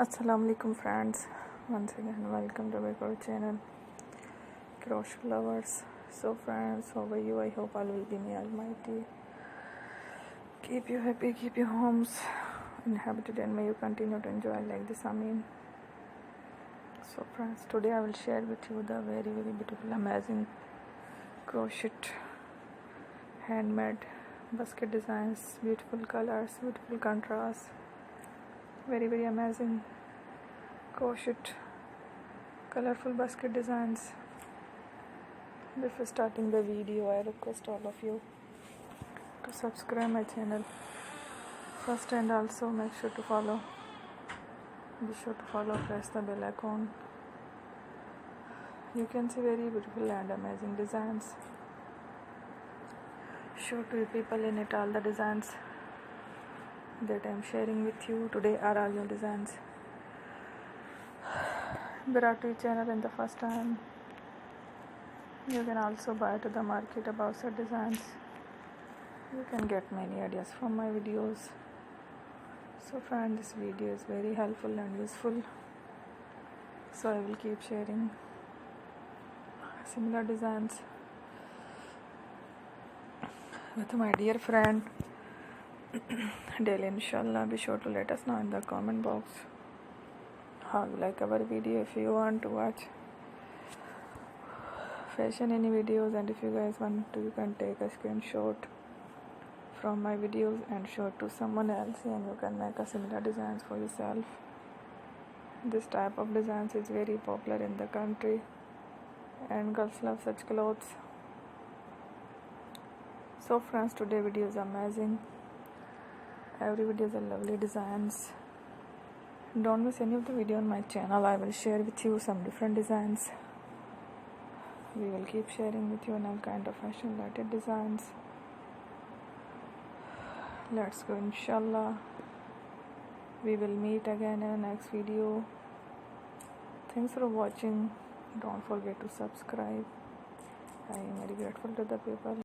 Assalamu alaikum friends, once again welcome to my channel Crochet Lovers. So friends, how are you? I hope all will be may almighty keep you happy, keep your homes inhabited, and may you continue to enjoy like this. Amen. So friends, today I will share with you the very beautiful, amazing crochet handmade basket designs, beautiful colors, beautiful contrast, very amazing crochet colorful basket designs. Before starting the video, I request all of you to subscribe my channel first, and also make sure to follow. Be sure to follow, press the bell icon. You can see very beautiful and amazing designs. Show to people in it all the designs that I am sharing with you today are all your designs brought to your channel in the first time. You can also buy to the market about such designs. You can get many ideas from my videos. So friend, this video is very helpful and useful, so I will keep sharing similar designs with my dear friend daily, inshallah. Be sure to let us know in the comment box how you like our video. If you want to watch fashion any videos, and if you guys want to, you can take a screenshot from my videos and show it to someone else, and you can make a similar designs for yourself. This type of designs is very popular in the country, and girls love such clothes. So friends, today video is amazing. Every video is a lovely designs. Don't miss any of the video on my channel. I will share with you some different designs. We will keep sharing with you on all kind of fashion related designs. Let's go, inshallah. We will meet again in the next video. Thanks for watching. Don't forget to subscribe. I am very grateful to the people